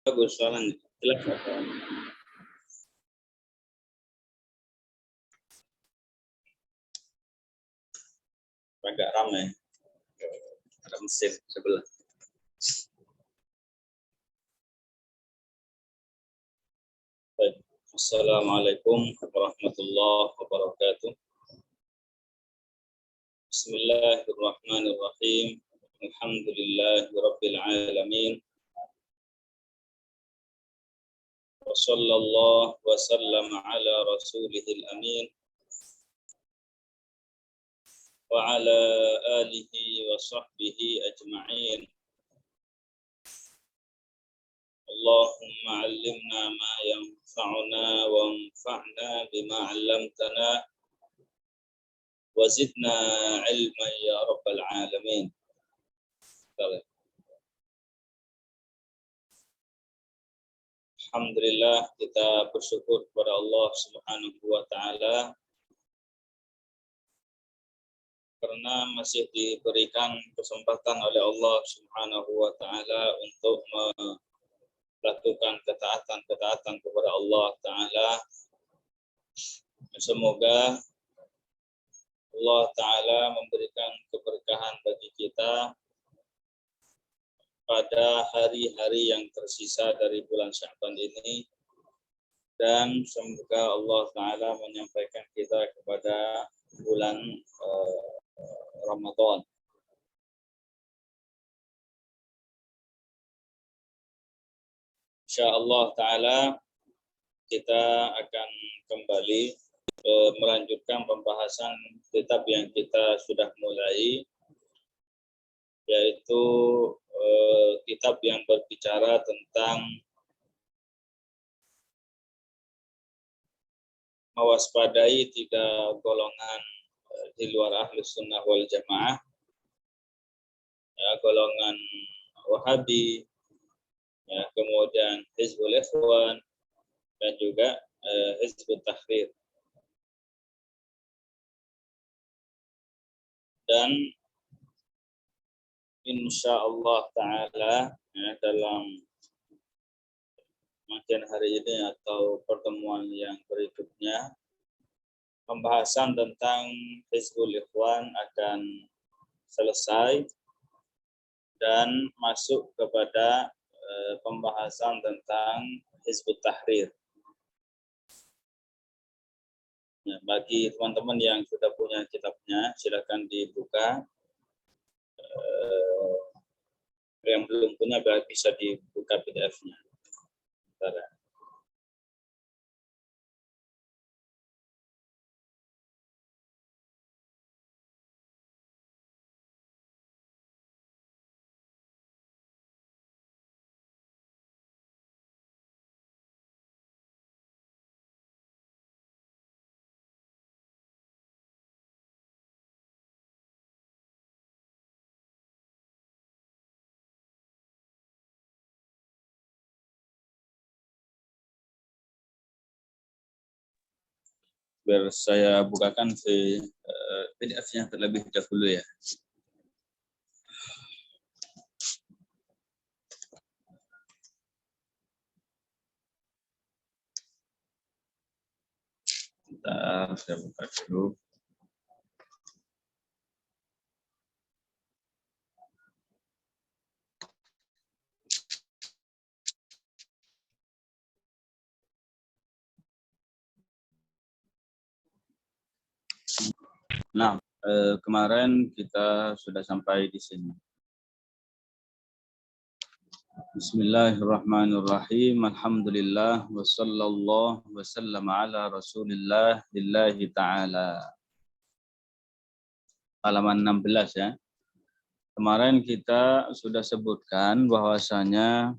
Bagus soalnya. Jelas. Agak ramai. Ada mesin sebelah. Baik. Assalamualaikum warahmatullahi wabarakatuh. Bismillahirrahmanirrahim. Alhamdulillahirabbil alamin. Wa sallallahu wa sallam ala rasulihil amin. Wa ala alihi wa sahbihi ajma'in. Allahumma 'allimna ma yanfa'una wanfa'na bima 'allamtana wa zidna 'ilman ya rabbal alamin. Alhamdulillah, kita bersyukur kepada Allah Subhanahu wa taala karena masih diberikan kesempatan oleh Allah Subhanahu wa taala untuk melakukan ketaatan kepada Allah taala. Semoga Allah taala memberikan keberkahan bagi kita pada hari-hari yang tersisa dari bulan Sya'ban ini, dan semoga Allah taala menyampaikan kita kepada bulan Ramadan. Insyaallah taala kita akan kembali melanjutkan pembahasan kitab yang kita sudah mulai, yaitu kitab yang berbicara tentang mewaspadai 3 golongan di luar Ahlus Sunnah wal Jamaah, ya, golongan Wahabi, ya, kemudian Hizbul Ikhwan, dan juga Hizbut Tahrir. Dan insyaallah taala, ya, dalam mungkin hari ini atau pertemuan yang berikutnya, pembahasan tentang Hizbul Ikhwan akan selesai dan masuk kepada pembahasan tentang Hizbut Tahrir. Nah, bagi teman-teman yang sudah punya kitabnya, silakan dibuka. Yang belum punya bisa dibuka PDF-nya. Biar saya bukakan PDF-nya terlebih dahulu ya. Bentar, saya buka dulu. Nah, kemarin kita sudah sampai di sini. Bismillahirrahmanirrahim. Alhamdulillah wa sallallahu wa sallam ala Rasulillah lillahi ta'ala. Halaman 16 ya. Kemarin kita sudah sebutkan bahwasanya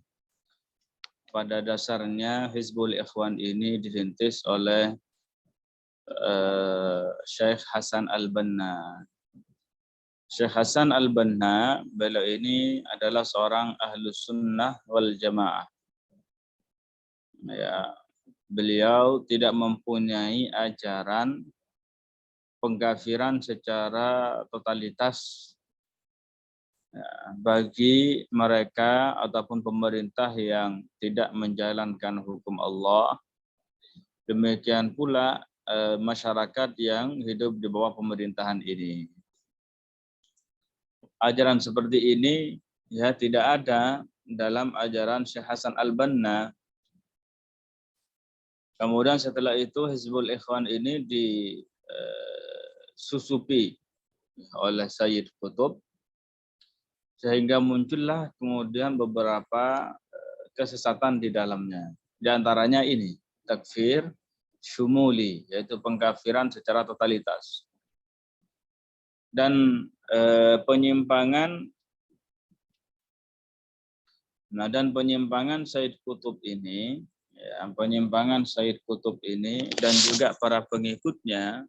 pada dasarnya Hizbul Ikhwan ini dirintis oleh Syekh Hasan Al-Banna. Syekh Hasan Al-Banna, beliau ini adalah seorang Ahlus Sunnah wal Jamaah. Ya, beliau tidak mempunyai ajaran pengkafiran secara totalitas bagi mereka ataupun pemerintah yang tidak menjalankan hukum Allah. Demikian pula masyarakat yang hidup di bawah pemerintahan ini. Ajaran seperti ini ya tidak ada dalam ajaran Syekh Hasan Al-Banna. Kemudian setelah itu Hizbul Ikhwan ini disusupi oleh Sayyid Qutb sehingga muncullah kemudian beberapa kesesatan di dalamnya. Di antaranya ini takfir syumuli, yaitu pengkafiran secara totalitas. Dan penyimpangan Sayyid Qutb ini, ya, penyimpangan Sayyid Qutb ini dan juga para pengikutnya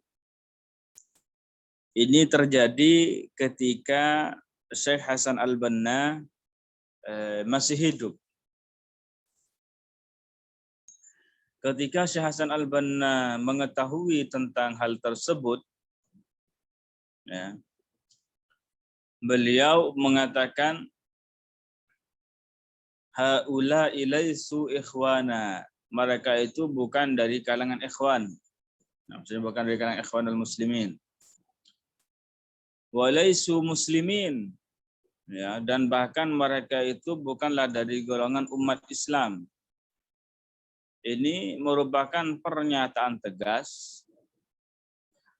ini terjadi ketika Syekh Hasan Al-Banna masih hidup. Ketika Syekh Hasan Al-Banna mengetahui tentang hal tersebut, ya, beliau mengatakan, haula ilaisu ikhwana. Mereka itu bukan dari kalangan ikhwan. Maksudnya bukan dari kalangan ikhwanul muslimin. Walaisu muslimin. Ya, dan bahkan mereka itu bukanlah dari golongan umat Islam. Ini merupakan pernyataan tegas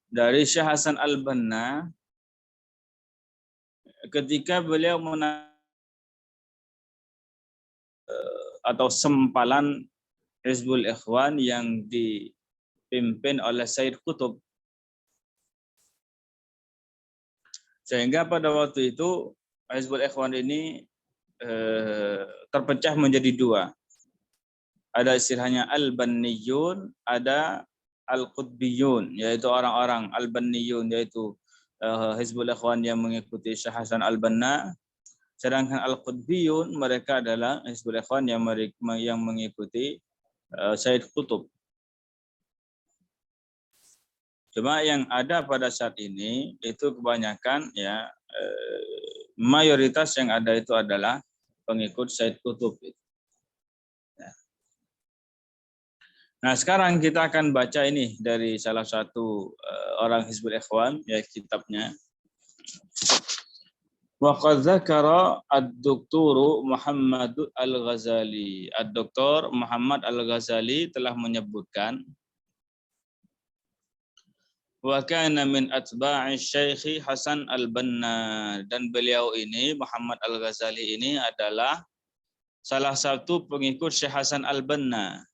dari Syekh Hasan Al-Banna ketika beliau atau sempalan Hizbul Ikhwan yang dipimpin oleh Sayyid Qutb. Sehingga pada waktu itu Hizbul Ikhwan ini terpecah menjadi dua. Ada istilahnya Al-Banniyun, ada Al-Qutbiyun, yaitu orang-orang Al-Banniyun, yaitu Hizbul Ikhwan yang mengikuti Syekh Hasan Al-Banna. Sedangkan Al-Qutbiyun mereka adalah Hizbul Ikhwan yang mengikuti Sayyid Qutb. Cuma yang ada pada saat ini itu kebanyakan ya mayoritas yang ada itu adalah pengikut Sayyid Qutb. Nah, sekarang kita akan baca ini dari salah satu orang Hizbul Ikhwan, ya kitabnya. Wa qad dzakara ad-Doktor Muhammad Al-Ghazali. Ad-Doktor Muhammad Al-Ghazali telah menyebutkan wa kana min atba'i Syekh Hasan Al-Banna, dan beliau ini Muhammad Al-Ghazali ini adalah salah satu pengikut Syekh Hasan Al-Banna.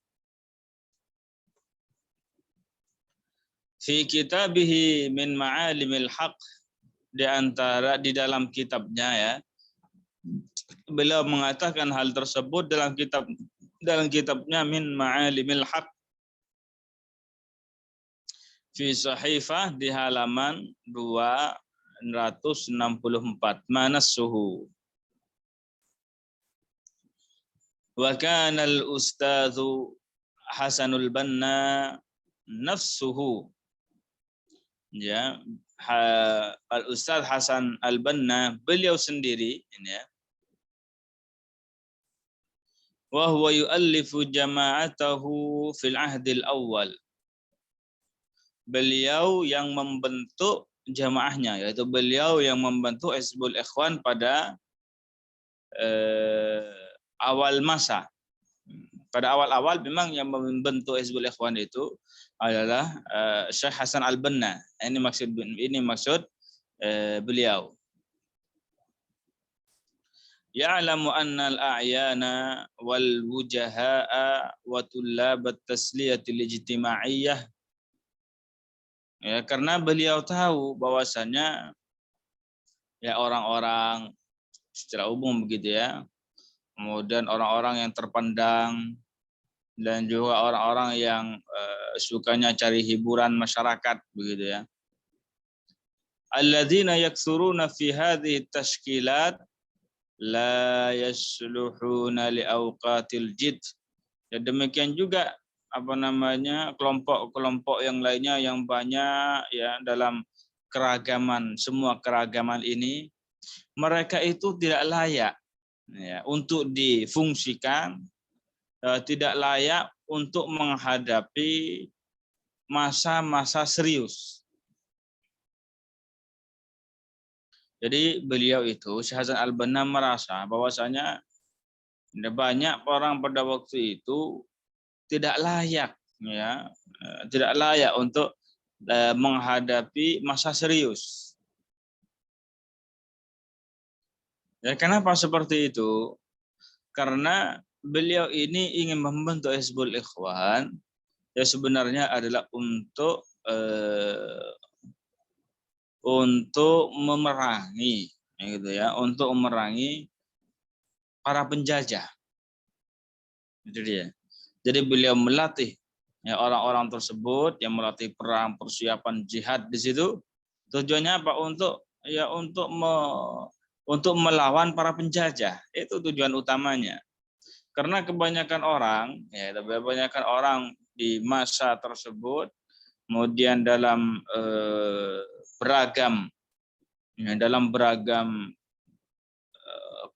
Fi kitabihi min ma'alimil haq, di dalam kitabnya ya, beliau mengatakan hal tersebut dalam kitabnya min ma'alimil haq fi sahifah di halaman 264 manassuhu. Wa kana al-ustadzu Hasanul Banna nafsuhu, ya, Al-Ustaz Hasan Al-Banna beliau sendiri ini ya, wa huwa yu'allifu jama'atahu fil ahdil awal, beliau yang membentuk jamaahnya, yaitu beliau yang membentuk Hizbul Ikhwan pada awal masa. Pada awal-awal memang yang membentuk Hizbul Ikhwan itu adalah Syekh Hasan Al-Banna. Ini maksud beliau. Ya'lamu anna al-a'yana wal wujaha'a wa tullab at-tasliyati al-ijtima'iyyah. Ya, karena beliau tahu bahwasanya ya orang-orang secara umum begitu ya. Kemudian orang-orang yang terpandang dan juga orang-orang yang sukanya cari hiburan masyarakat begitu ya. Alladzina yaksuruna fi hadhihi tashkilat la yasluhuna li awqatil jid. Ya, demikian juga kelompok-kelompok yang lainnya yang banyak ya dalam semua keragaman ini mereka itu tidak layak ya, untuk difungsikan, tidak layak untuk menghadapi masa-masa serius. Jadi beliau itu, Syekh Hasan Al-Banna merasa bahwasanya banyak orang pada waktu itu tidak layak ya, tidak layak untuk menghadapi masa serius. Ya, kenapa seperti itu? Karena beliau ini ingin membentuk Hizbul Ikhwan ya sebenarnya adalah untuk memerangi gitu ya, untuk memerangi para penjajah. Itu dia. Jadi beliau melatih ya, orang-orang tersebut yang melatih perang, persiapan jihad di situ. Tujuannya apa? Untuk melawan para penjajah. Itu tujuan utamanya. Karena kebanyakan orang di masa tersebut, kemudian dalam beragam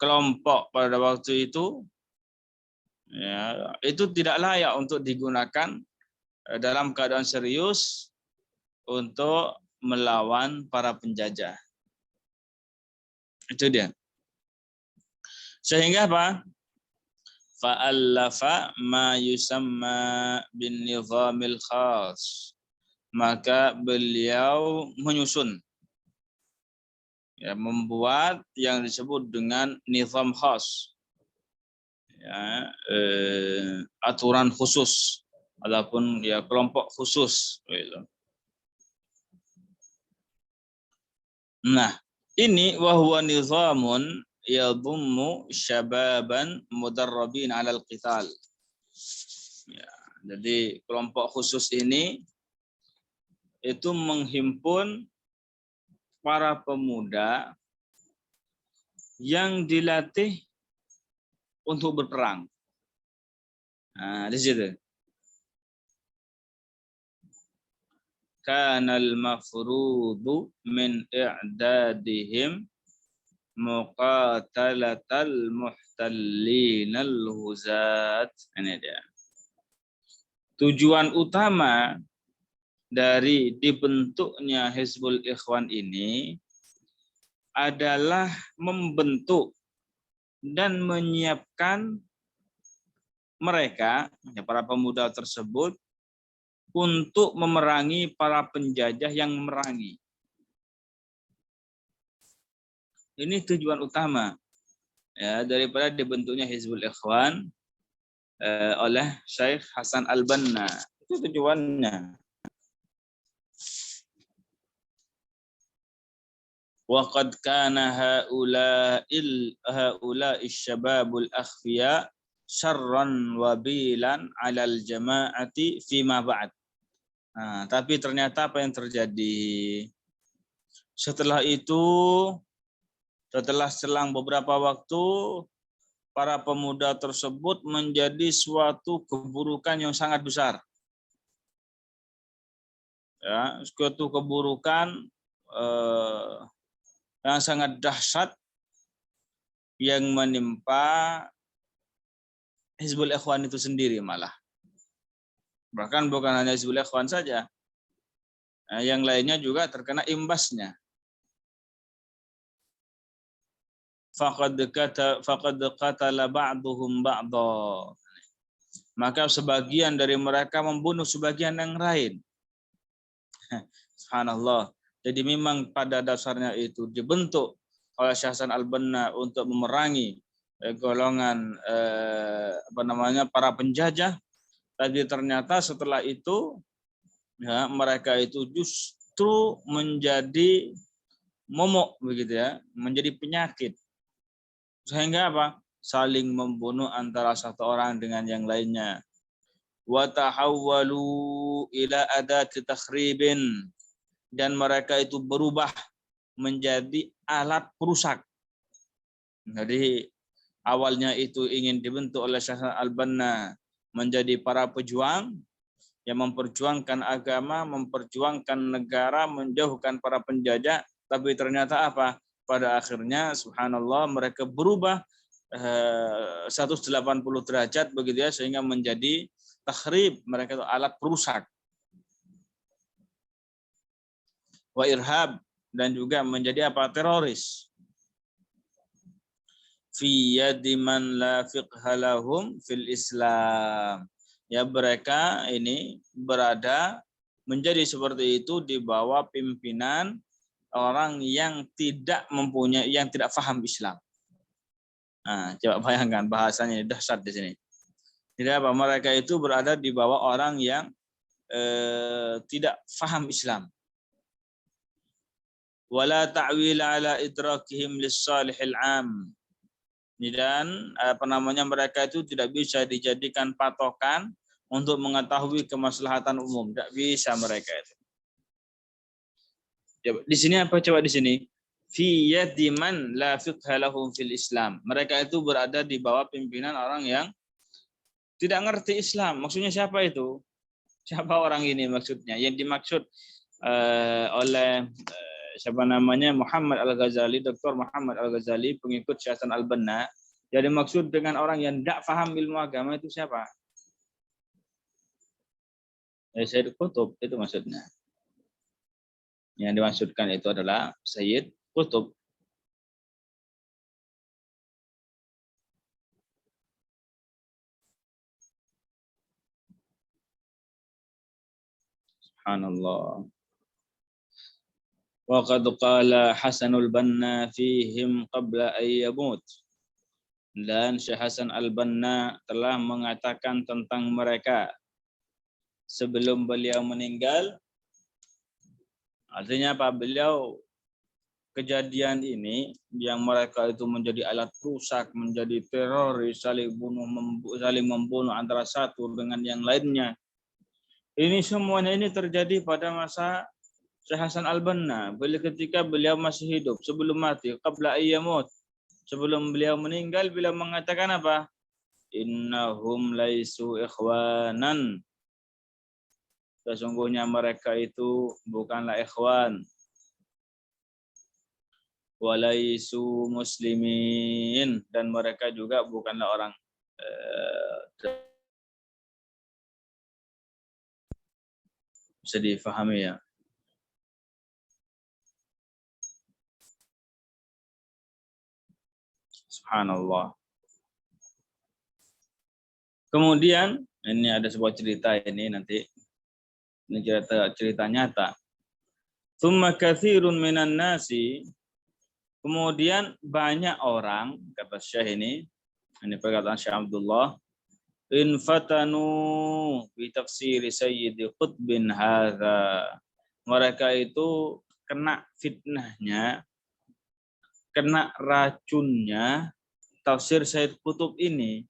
kelompok pada waktu itu, ya, itu tidak layak untuk digunakan dalam keadaan serius untuk melawan para penjajah. Itu dia. Sehingga apa? Fa'allafa ma yusamma bin nizamil khas. Maka beliau menyusun, ya, membuat yang disebut dengan nizam khas, ya, aturan khusus ataupun ya kelompok khusus. Nah, ini wahwa nizamun yadhummu syababan mudarrabin 'alal qital. Ya, jadi kelompok khusus ini itu menghimpun para pemuda yang dilatih untuk berperang. Nah, di situ. Kanal mafrudu min i'dadihim muqatalatal muhtallinal huzat. Ini dia. Tujuan utama dari dibentuknya Hizbul Ikhwan ini adalah membentuk dan menyiapkan mereka, para pemuda tersebut, untuk memerangi para penjajah yang memerangi. Ini tujuan utama ya, daripada dibentuknya Hizbul Ikhwan oleh Syekh Hasan Al-Banna. Itu tujuannya. Waqad kana haula'i syababul akhfiya syarran wabilan 'alal jama'ati fima ba'd. Nah, tapi ternyata apa yang terjadi? Setelah itu, setelah selang beberapa waktu, para pemuda tersebut menjadi suatu keburukan yang sangat besar. Ya, suatu keburukan yang sangat dahsyat yang menimpa Hizbul Ikhwan itu sendiri malah. Bahkan bukan hanya Hizbul Ikhwan saja, yang lainnya juga terkena imbasnya. Faqad qatala ba'duhum ba'dha. Maka sebagian dari mereka membunuh sebagian yang lain. Subhanallah. Jadi memang pada dasarnya itu dibentuk oleh Syekh Hasan Al-Banna untuk memerangi golongan para penjajah, tapi ternyata setelah itu ya, mereka itu justru menjadi momok begitu ya, menjadi penyakit. Sehingga apa? Saling membunuh antara satu orang dengan yang lainnya. Wa tahawwalu ila adati takhribin, dan mereka itu berubah menjadi alat perusak. Jadi awalnya itu ingin dibentuk oleh Syekh Al-Banna menjadi para pejuang yang memperjuangkan agama, memperjuangkan negara, menjauhkan para penjajah, tapi ternyata apa? pada akhirnya subhanallah mereka berubah 180 derajat begitu ya, sehingga menjadi takhrib, mereka itu alat perusak. Wa irhab, dan juga menjadi apa? Teroris. Fi yadi man la fiqha lahum fil Islam. Ya, mereka ini berada menjadi seperti itu di bawah pimpinan orang yang tidak mempunyai, yang tidak paham Islam. Nah, coba bayangkan bahasanya dahsyat di sini. Tidak apa, mereka itu berada di bawah orang yang tidak paham Islam. Wala ta'wil ala idrakihim lis-salihil 'am. Dan mereka itu tidak bisa dijadikan patokan untuk mengetahui kemaslahatan umum. Tidak bisa mereka itu. Coba, di sini apa? Coba di sini. Fi yadi man la fiqha lahum fil Islam. Mereka itu berada di bawah pimpinan orang yang tidak ngerti Islam. Maksudnya siapa itu? Siapa orang ini maksudnya? Yang dimaksud oleh siapa namanya? Muhammad Al-Ghazali, Dr. Muhammad Al-Ghazali, pengikut Syekh Hasan Al-Banna. Jadi maksud dengan orang yang tidak paham ilmu agama itu siapa? Sayyid Qutb, itu maksudnya. Yang dimaksudkan itu adalah Sayyid Qutb. Subhanallah. Wa qad qala Hasanul Banna fihim qabla ay yamut. Dan Syekh Hasan Al-Banna telah mengatakan tentang mereka sebelum beliau meninggal. Artinya apa? Beliau kejadian ini yang mereka itu menjadi alat rusak, menjadi teroris, saling membunuh antara satu dengan yang lainnya. Ini semuanya ini terjadi pada masa Syekh Hasan Al-Banna. Ketika beliau masih hidup, sebelum mati, qabla ayyamut. Sebelum beliau meninggal, beliau mengatakan apa? Innahum laisu ikhwanan. Sesungguhnya mereka itu bukanlah ikhwan. Walaisu muslimin, dan mereka juga bukanlah orang bisa difahami ya. Subhanallah. Kemudian ini ada sebuah cerita ini nanti. Ini cerita nyata. Tsumma katsirun minan nasi. Kemudian banyak orang, kata Syekh ini perkataan Syekh Abdullah, infatanu bi tafsir Sayyid Qutbin hadza. Mereka itu kena fitnahnya, kena racunnya tafsir Sayyid Qutb ini.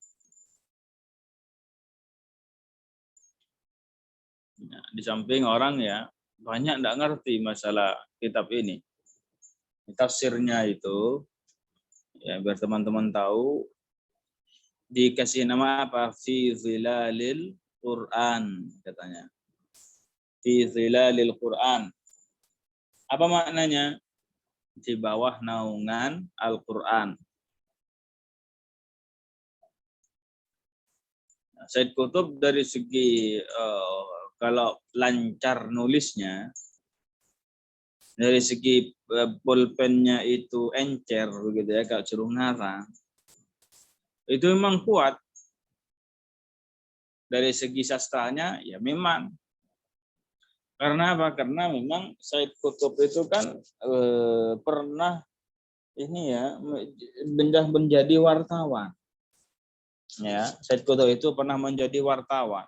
Di samping orang ya banyak tidak ngerti masalah kitab ini. Tafsirnya itu ya, biar teman-teman tahu, dikasih nama apa? Fi Zilalil Quran katanya. Fi Zilalil Quran. Apa maknanya? Di bawah naungan Al-Quran. Sayyid Qutb dari segi kalau lancar nulisnya, dari segi pulpennya itu encer begitu ya, kalau suruh ngarang itu memang kuat. Dari segi sastranya ya memang. Karena apa? Karena memang Sayyid Qutb itu kan pernah ini ya menjadi wartawan. Ya, Sayyid Qutb itu pernah menjadi wartawan.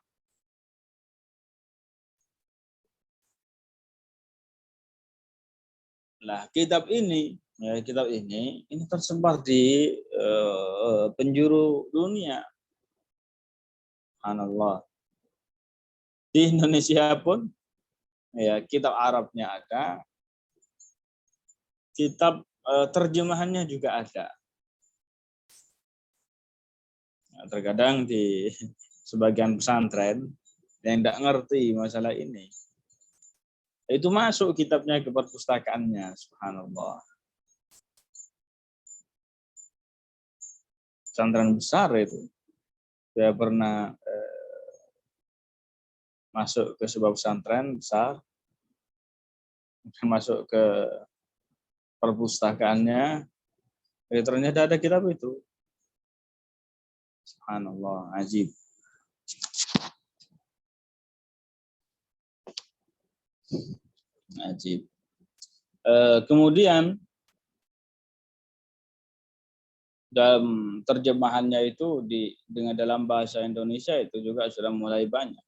Nah, kitab ini ini tersebar di penjuru dunia. Subhanallah. Di Indonesia pun ya kitab Arabnya ada, kitab terjemahannya juga ada. Nah, terkadang di sebagian pesantren yang tidak ngerti masalah ini, itu masuk kitabnya ke perpustakaannya, subhanallah. pesantren besar itu. Saya pernah masuk ke sebuah pesantren besar, masuk ke perpustakaannya, ternyata ada kitab itu. Subhanallah, ajib. Ajib. Kemudian dalam terjemahannya itu dengan dalam bahasa Indonesia itu juga sudah mulai banyak.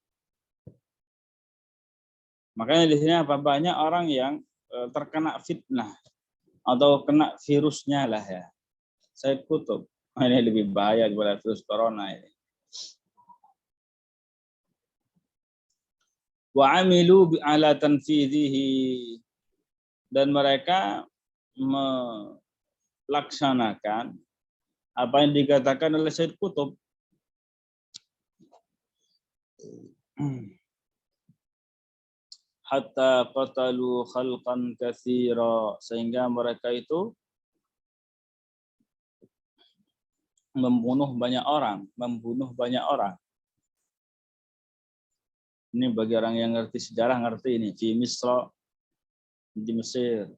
Makanya di sini apa, banyak orang yang terkena fitnah atau kena virusnya lah ya. Said Qutb. Ini lebih bahaya daripada virus corona ini. Wa amilu ala tanfidhihi, dan mereka melaksanakan apa yang dikatakan oleh Said Qutb. Hatta qatalu khalqan katsira, sehingga mereka itu membunuh banyak orang. Ini bagi orang yang ngerti sejarah, ngerti ini. Di Misra, di Mesir,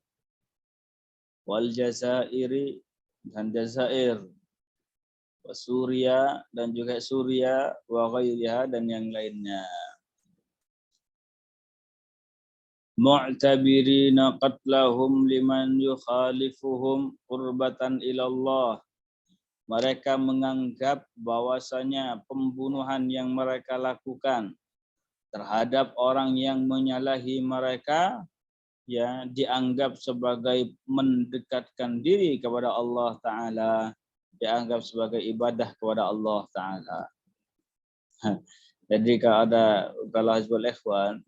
wal Jazairi, dan Jazair, wa Suria, dan juga Suria, wa ghairiha, dan yang lainnya. Mu'tabirina qatlahum liman yukhalifuhum qurbatan ilallah. Mereka menganggap bahwasanya pembunuhan yang mereka lakukan terhadap orang yang menyalahi mereka ya dianggap sebagai mendekatkan diri kepada Allah Ta'ala, dianggap sebagai ibadah kepada Allah Ta'ala. Jadi kalau Hizbul Ikhwan,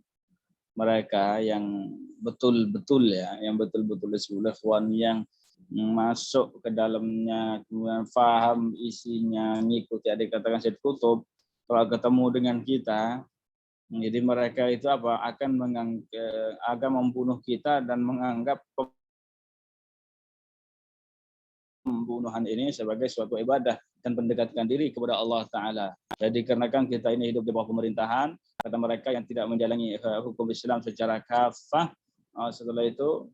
mereka yang betul-betul ya, yang betul-betul Hizbul Ikhwan yang masuk ke dalamnya, kemudian paham isinya, ngikuti adik katakan Said Qutb, kalau ketemu dengan kita, jadi mereka itu apa, akan membunuh kita dan menganggap pembunuhan ini sebagai suatu ibadah dan mendekatkan diri kepada Allah Ta'ala. Jadi karena kan kita ini hidup di bawah pemerintahan, kata mereka yang tidak menjalani hukum Islam secara kafah, setelah itu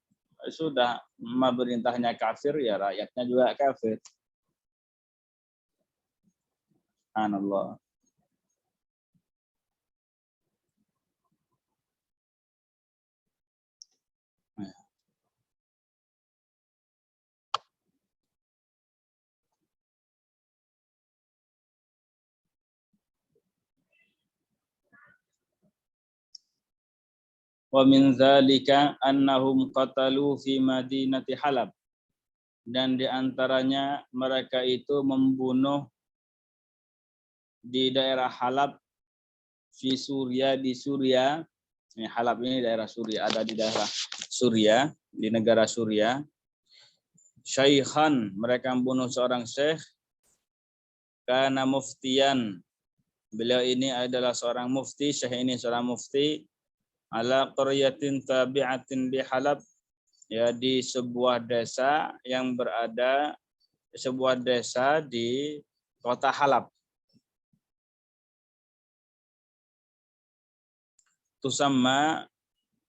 sudah pemerintahnya kafir, ya rakyatnya juga kafir. Subhanallah. Wa min dzalika annahum qatalu fi madinati Halab, dan di antaranya mereka itu membunuh di daerah Halab fi Suria, di Suria. Ini Halab ini daerah Suria, ada di daerah Suria, di negara Suria. Syaikhan, mereka membunuh seorang syekh, kana muftiyan. Beliau ini adalah seorang mufti, syekh ini seorang mufti, ala qaryatin tabi'atin bi Halab, ya di sebuah desa yang berada, sebuah desa di kota Halab. Tusamma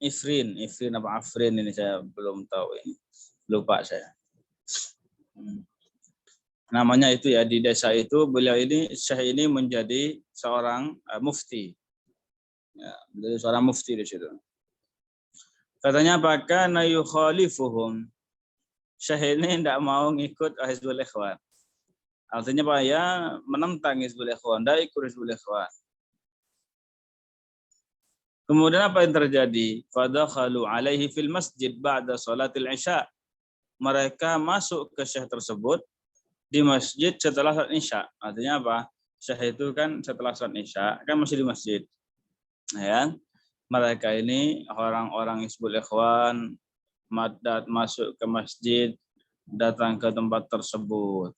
Ifrin apa Afrin ini saya belum tahu ini. Lupa saya. Namanya itu ya, di desa itu beliau ini, syekh ini menjadi seorang mufti. Ya, menjadi seorang mufti di situ. Katanya apakah yukhalifuhum, syekh ini tidak mau ngikut Hizbul Ikhwan. Artinya Pak ya menentang Hizbul Ikhwan, tidak ikut Hizbul Ikhwan. Kemudian apa yang terjadi? Fadakhalu alaihi fil masjid ba'da salatil isya. Mereka masuk ke syekh tersebut di masjid setelah salat isya. Artinya apa? Syekh itu kan setelah salat isya kan masih di masjid. Ya. Mereka ini orang-orang Hizbul Ikhwan masuk ke masjid, datang ke tempat tersebut.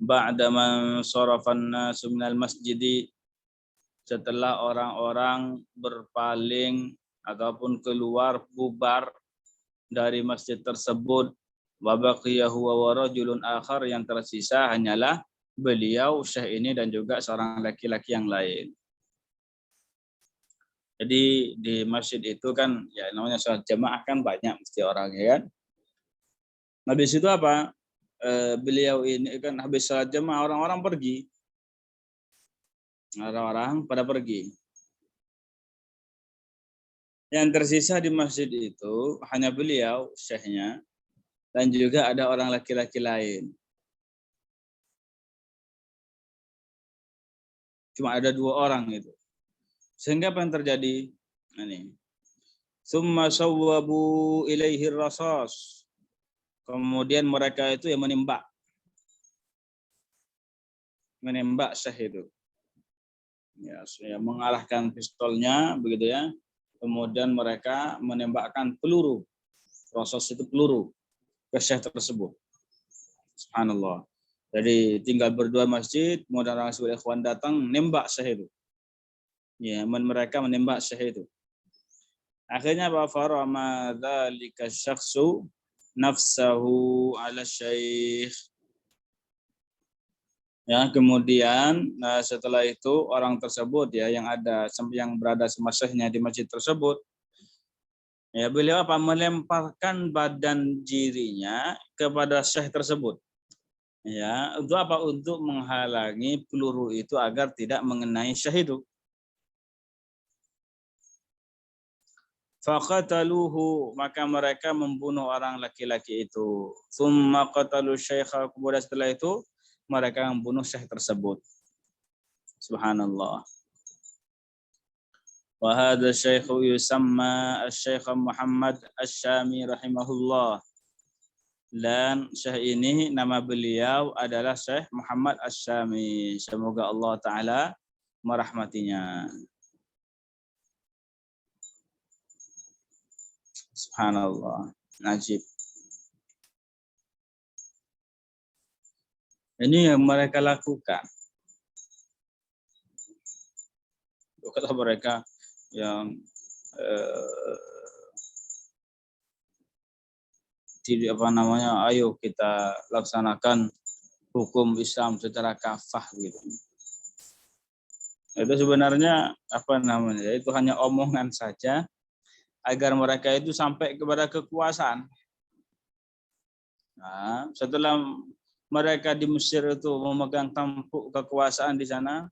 Ba'da man sarafan nasu minal masjidi, setelah orang-orang berpaling ataupun keluar bubar dari masjid tersebut, Wa baqiya huwa wa rajulun akhar, yang tersisa hanyalah beliau Syekh ini dan juga seorang laki-laki yang lain. Jadi di masjid itu kan ya namanya sholat jamaah kan banyak mesti orang ya kan. Habis itu apa? Beliau ini kan habis sholat jamaah orang-orang pergi. Orang-orang pada pergi. Yang tersisa di masjid itu hanya beliau, syekhnya, dan juga ada orang laki-laki lain. Cuma ada 2 orang itu. Sehingga apa yang terjadi? Ini. Summa sawwabu ilaihi rasas. Kemudian mereka itu yang menembak syekh itu. Ya, mengalahkan pistolnya begitu ya. Kemudian mereka menembakkan peluru. Rasas itu peluru ke syekh tersebut. Subhanallah. Jadi tinggal berdua masjid, kemudian orang Hizbul Ikhwan datang nembak syekh itu. Ya, mereka menembak syekh itu. Akhirnya apa? Farama dzalika syakhsu nafsahu ala syekh. Ya, kemudian setelah itu orang tersebut ya yang berada sama syekhnya di masjid tersebut, ya beliau apa melemparkan badan dirinya kepada syekh tersebut. Ya, untuk apa? Untuk menghalangi peluru itu agar tidak mengenai syekh itu. Faqataluhu, maka mereka membunuh orang laki-laki itu. Tsumma qatalu syaikha, kemudian setelah itu mereka membunuh syekh tersebut. Subhanallah. Wa hadha syaikhu yusamma asy-syaikh Muhammad Asy-Syami rahimahullah. Dan syekh ini nama beliau adalah Syekh Muhammad Asy-Syami. Semoga Allah taala merahmatinya. Subhanallah. Najib. Ini yang mereka lakukan. Kata mereka yang tidak apa namanya, ayo kita laksanakan hukum Islam secara kafah gitu. Itu sebenarnya apa namanya? Itu hanya omongan saja agar mereka itu sampai kepada kekuasaan. Nah, setelah mereka di Mesir itu memegang tampuk kekuasaan di sana,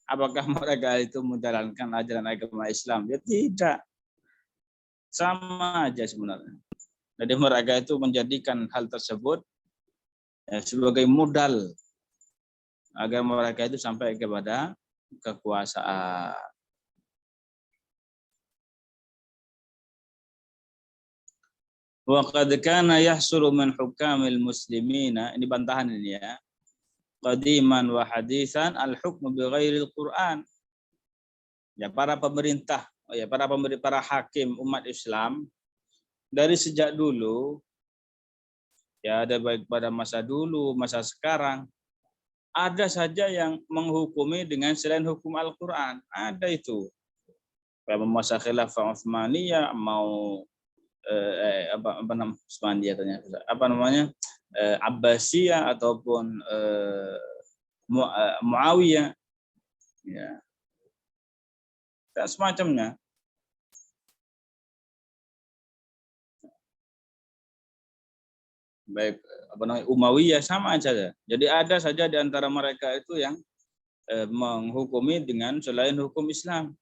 apakah mereka itu menjalankan ajaran agama Islam? Ya tidak. Sama aja sebenarnya. Jadi mereka itu menjadikan hal tersebut ya, sebagai modal agar mereka itu sampai kepada kekuasaan. Wa qad kana yahsulu min hukamil muslimina, ini bantahan ini ya. Qadiman wa hadisan al-hukmu bi ghairil Qur'an. Ya para pemerintah, para hakim umat Islam dari sejak dulu, ya ada baik pada masa dulu, masa sekarang, ada saja yang menghukumi dengan selain hukum Al-Quran. Ada itu. Masa khilafah Utsmaniyah mau Abbasiyah ataupun Muawiyah, ya, dan semacamnya. Baik Umayyah sama saja. Jadi ada saja di antara mereka itu yang menghukumi dengan selain hukum Islam.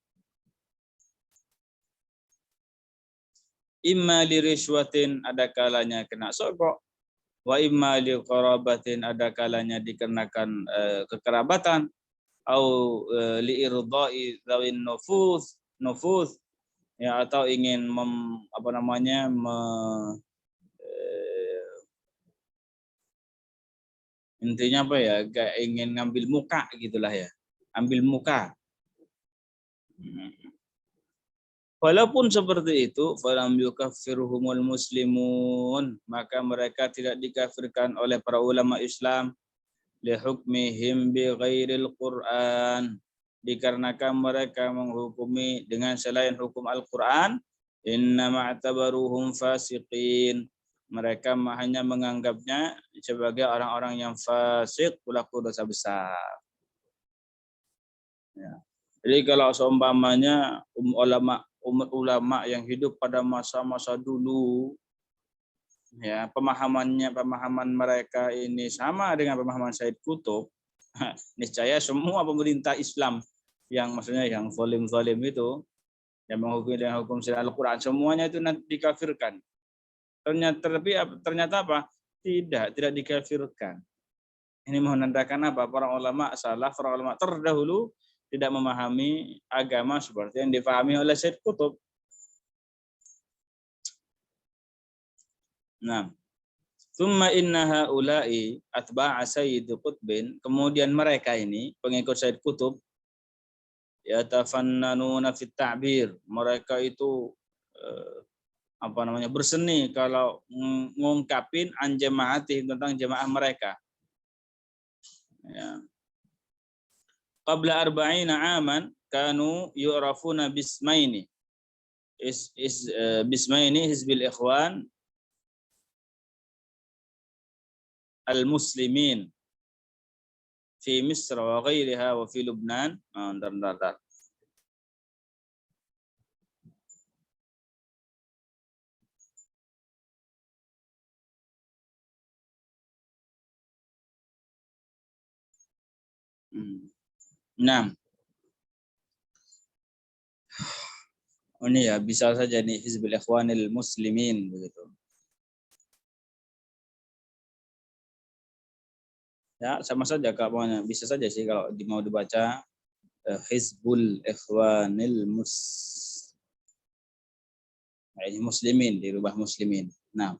Imma li riswatin, ada kalanya kena sogok. Wa imma li qarabatin, ada kalanya dikenakan kekerabatan. Au li irdai dzawin nufuz, ya, atau ingin intinya apa ya, kayak ingin ngambil muka gitulah ya, ambil muka. Walaupun seperti itu, falam yukaffiruhumul muslimun, maka mereka tidak dikafirkan oleh para ulama Islam li hukmihim bi ghairil Qur'an, dikarenakan mereka menghukumi dengan selain hukum Al-Qur'an. Inna ma'tabaruhum fasiqin, Mereka hanya menganggapnya sebagai orang-orang yang fasik, pelaku dosa besar. Ya. Jadi kalau seumpamanya umat ulama yang hidup pada masa-masa dulu, ya pemahaman mereka ini sama dengan pemahaman Said Qutb, niscaya semua pemerintah Islam yang maksudnya yang zalim-zalim itu, yang menghukumi dengan hukum syariat Al-Quran, semuanya itu nanti dikafirkan. Ternyata apa? Tidak dikafirkan. Ini menandakan apa? Para ulama salaf, para ulama terdahulu tidak memahami agama seperti yang difahami oleh Said Qutb. Nah, tsumma inna haula'i atba'a Sayyid Qutbin, kemudian mereka ini pengikut Said Qutb yatafannanuna fit ta'bir, mereka itu berseni kalau ngungkapin an jamaatih, tentang jamaah mereka. Ya. Qabla arba'ina aman kanu yu'rafuna bismaini. Bismaini Hizbil Ikhwan al-Muslimin fi Misr wa ghairiha wa fi Lubnan. Bentar. Nah, ini ya bisa saja nih Hizbul Ikhwanil Muslimin begitu. Ya, sama saja kalau bisa saja sih kalau mau dibaca Hizbul Ikhwanil Muslimin, dirubah Muslimin. Nah,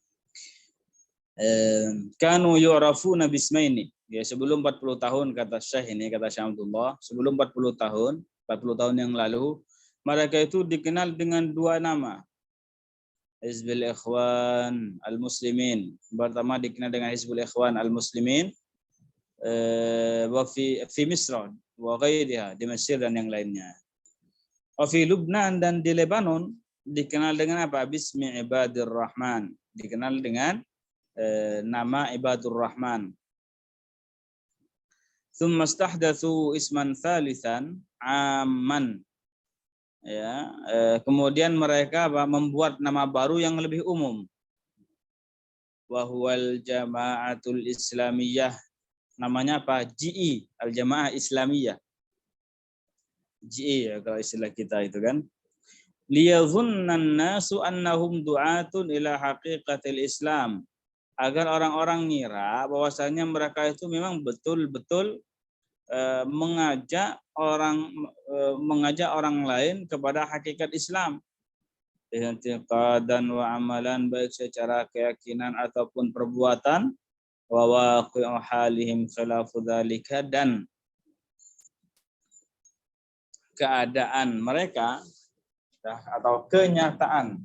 kanu yu'rafuna bismaini. Ya, sebelum 40 tahun kata Syekh ini, kata Syekh Abdullah, sebelum 40 tahun yang lalu, mereka itu dikenal dengan dua nama. Hizbul Ikhwan Al-Muslimin. Pertama dikenal dengan Hizbul Ikhwan Al-Muslimin wa fi Misr wa ghairiha, di Mesir dan yang lainnya. Wa fi Lubnan, dan di Lebanon dikenal dengan apa? Bismi Ibadur Rahman. Dikenal dengan nama Ibadur Rahman. Tsumma istahdatsu isman tsalitsan amman. Ya, kemudian mereka membuat nama baru yang lebih umum. Wa huwal Jama'atul Islamiyah. Namanya apa? GI, Al-Jamaah Islamiyah. GI ya kalau istilah kita itu kan. Liyadhunnan nasu annahum du'atun ila haqiqatil Islam. Agar orang-orang ngira bahwasanya mereka itu memang betul-betul mengajak orang lain kepada hakikat Islam. I'tiqadan wa amalan, baik secara keyakinan ataupun perbuatan, wa waqi'u halihim khilafu dzalika, dan keadaan mereka atau kenyataan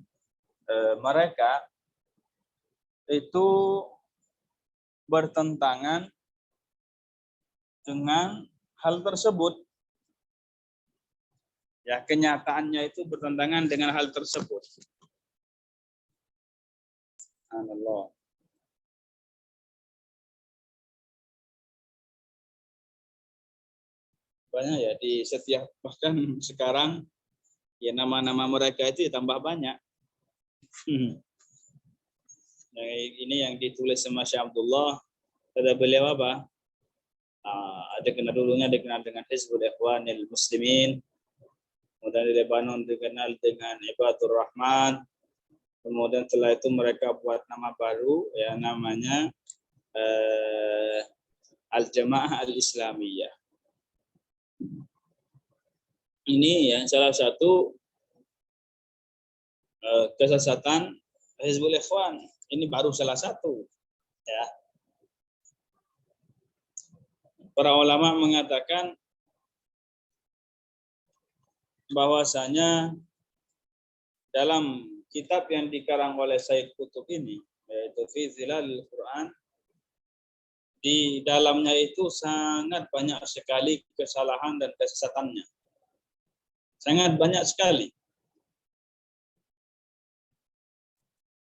mereka itu bertentangan dengan hal tersebut. Ya, kenyataannya itu bertentangan dengan hal tersebut. Subhanallah. Banyak ya di setiap, bahkan sekarang ya nama-nama mereka itu tambah banyak. Nah, ini yang ditulis sama Syekh Abdullah, kata beliau apa? Dulunya dikenal dengan Hizbul Ikhwanil Muslimin, kemudian di Lebanon dikenal dengan Ibadur Rahman, kemudian setelah itu mereka buat nama baru, ya namanya Al-Jamaah Al-Islamiyah. Ini ya salah satu kesesatan Hizbul Ikhwan. Ini baru salah satu. Ya. Para ulama mengatakan bahwasanya dalam kitab yang dikarang oleh Said Qutb ini, yaitu Fi Zilalil Quran, di dalamnya itu sangat banyak sekali kesalahan dan kesesatannya. Sangat banyak sekali.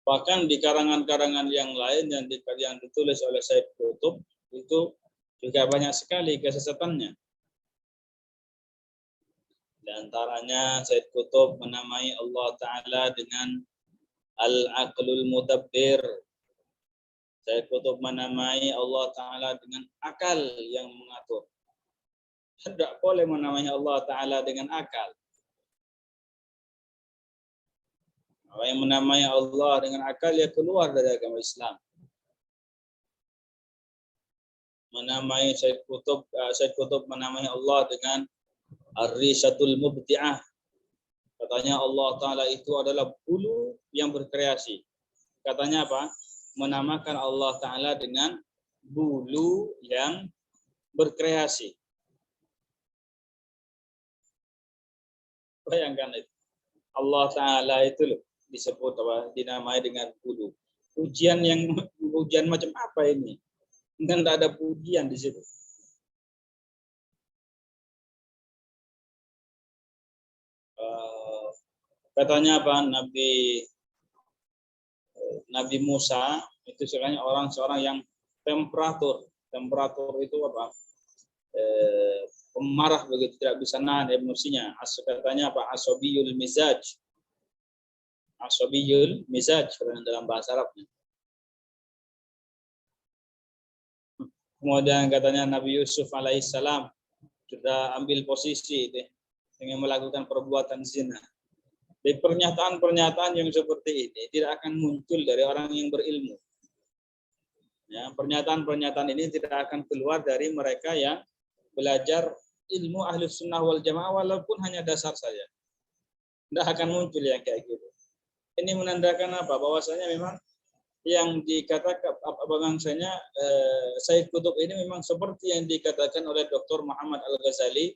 Bahkan di karangan-karangan yang lain yang ditulis oleh Said Qutb itu juga banyak sekali kesesatannya. Di antaranya Said Qutb menamai Allah Ta'ala dengan Al-Aqlul Mudabbir. Said Qutb menamai Allah Ta'ala dengan akal yang mengatur. Tidak boleh menamai Allah Ta'ala dengan akal. Orang yang menamai Allah dengan akal, dia keluar dari agama Islam. Menamai Said Qutb menamai Allah dengan Ar-Rishatul Mubdi'ah. Katanya Allah Ta'ala itu adalah bulu yang berkreasi. Katanya apa? Menamakan Allah Ta'ala dengan bulu yang berkreasi. Bayangkan itu. Allah Ta'ala itu loh, disebut apa? Dinamai dengan bulu. Pujian macam apa ini? Dan tidak ada pujian di situ. Katanya apa? Nabi Musa itu sebenarnya seorang yang temperatur. Temperatur itu apa? Pemarah begitu, tidak bisa nahan emosinya. Katanya apa? Asobiyul mizaj. Asobiyul mizaj dalam bahasa Arabnya. Kemudian katanya Nabi Yusuf alaihissalam sudah ambil posisi dengan melakukan perbuatan zina. Di pernyataan-pernyataan yang seperti ini tidak akan muncul dari orang yang berilmu. Ya, pernyataan-pernyataan ini tidak akan keluar dari mereka yang belajar ilmu Ahlus Sunnah wal Jamaah walaupun hanya dasar saja. Tidak akan muncul yang kayak gitu. Ini menandakan apa? Bahwasanya memang yang dikatakan bangsanya Said Qutb ini memang seperti yang dikatakan oleh Dr. Muhammad Al-Ghazali.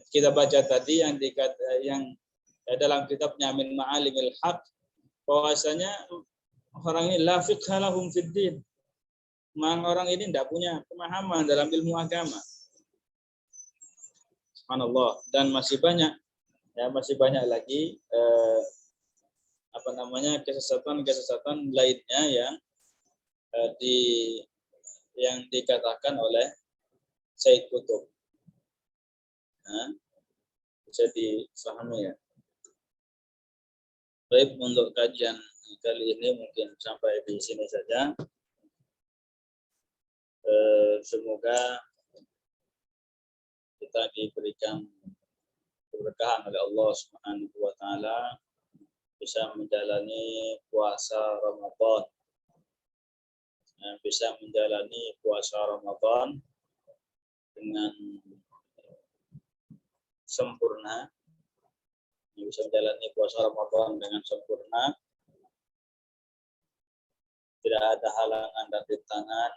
Kita baca tadi yang dalam kitabnya Min Ma'alimil Haq, bahwasanya orang ini la fiqha lahum fid din. Orang ini tidak punya pemahaman dalam ilmu agama. Subhanallah. Dan masih banyak lagi kesesatan lainnya yang dikatakan oleh Said Qutb. Nah, bisa difahami ya. Baik, untuk kajian kali ini mungkin sampai di sini saja. Semoga kita diberikan keberkahan oleh Allah Subhanahu wa Ta'ala, bisa menjalani puasa Ramadan, dengan sempurna. Bisa menjalani puasa Ramadan dengan sempurna, tidak ada halangan dan rintangan.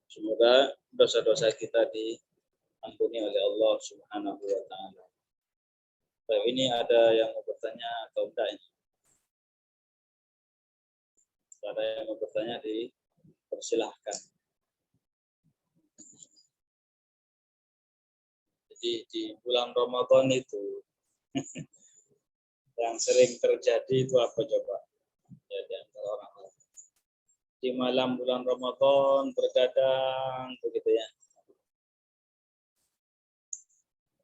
Semoga dosa-dosa kita diampuni oleh Allah Subhanahu wa Ta'ala. Ini ada yang mau bertanya atau enggak ini? Ada yang mau bertanya, dipersilahkan. Jadi di bulan Ramadan itu yang sering terjadi itu apa coba? Ya, di antara orang-orang di malam bulan Ramadan bergadang begitu ya.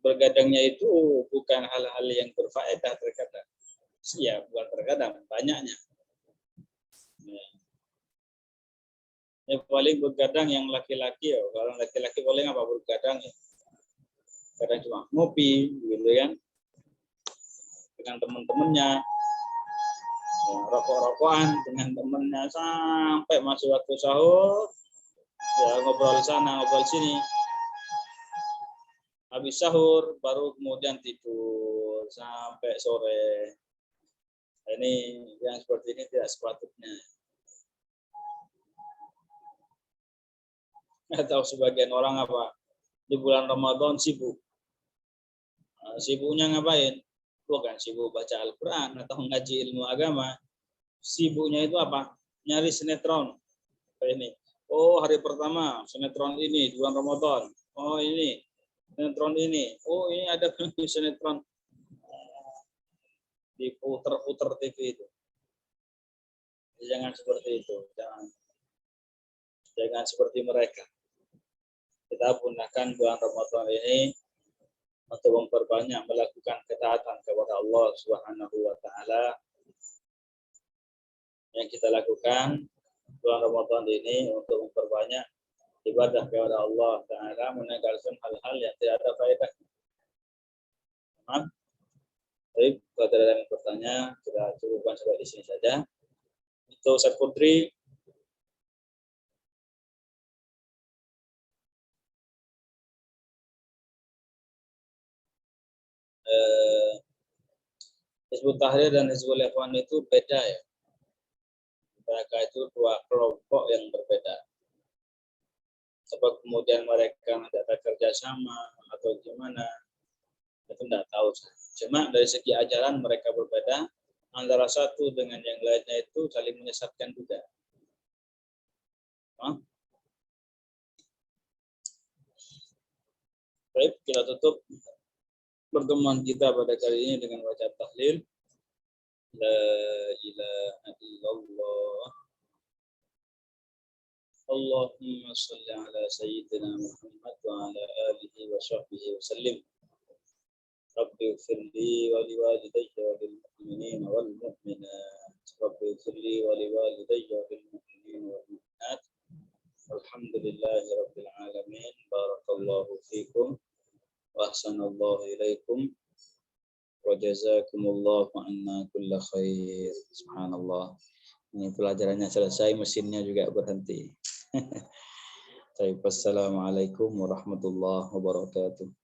Bergadangnya itu bukan hal-hal yang berfaedah terkadang. Ya, bukan terkadang, banyaknya. Ya, paling bergadang yang laki-laki ya. Kalau laki-laki paling apa bergadang ya? Kadang cuma ngopi gitu kan. Dengan teman-temannya. Ya, rokok-rokokan dengan temannya sampai masuk waktu sahur. Ya, ngobrol sana, ngobrol sini. Habis sahur baru kemudian tidur sampai sore. Ini yang seperti ini tidak sepatutnya. Atau sebagian orang apa di bulan Ramadan sibuk. Sibuknya ngapain? Bukan sibuk baca Al-Quran atau ngaji ilmu agama. Sibuknya itu apa? Nyari sinetron. Ini. Oh, hari pertama sinetron ini bulan Ramadan. Oh, ini sinetron ini. Oh, ini ada sinetron diputer-puter TV itu. Jangan seperti itu, jangan seperti mereka. Kita gunakan bulan Ramadan ini untuk memperbanyak melakukan ketaatan kepada Allah Subhanahu wa taala. Yang kita lakukan bulan Ramadan ini untuk memperbanyak ibadah kepada Allah taala, meninggalkan hal-hal yang tidak ada faedahnya. Baik, kalau ada yang bertanya, kita cukupkan sampai di sini saja. Itu Ustaz Putri. Hizbut Tahrir dan Hizbul Ikhwan itu beda ya. Mereka itu dua kelompok yang berbeda. Sebab kemudian mereka tidak ada kerjasama atau gimana, itu tidak tahu. Cuma dari segi ajaran mereka berbeda. Antara satu dengan yang lainnya itu saling menyesatkan juga. Baik, kita tutup pertemuan kita pada kali ini dengan baca tahlil. La ilaha illallah. Allahumma salli ala sayyidina Muhammad wa ala alihi wa sahbihi wa sallim. Rabbi ighfirli wa liwalidayya wa lil mu'minina wal mu'minat. Rabbi ighfirli wa liwalidayya wa lil mu'minina wal mu'minat. Alhamdulillahi rabbil alamin. Barakallahu fikum wa ahsanallahu ilaikum. Wa jazakumullahu anna kulla khair. Subhanallah. Ini pelajarannya selesai, mesinnya juga berhenti. Assalamualaikum warahmatullahi wabarakatuh.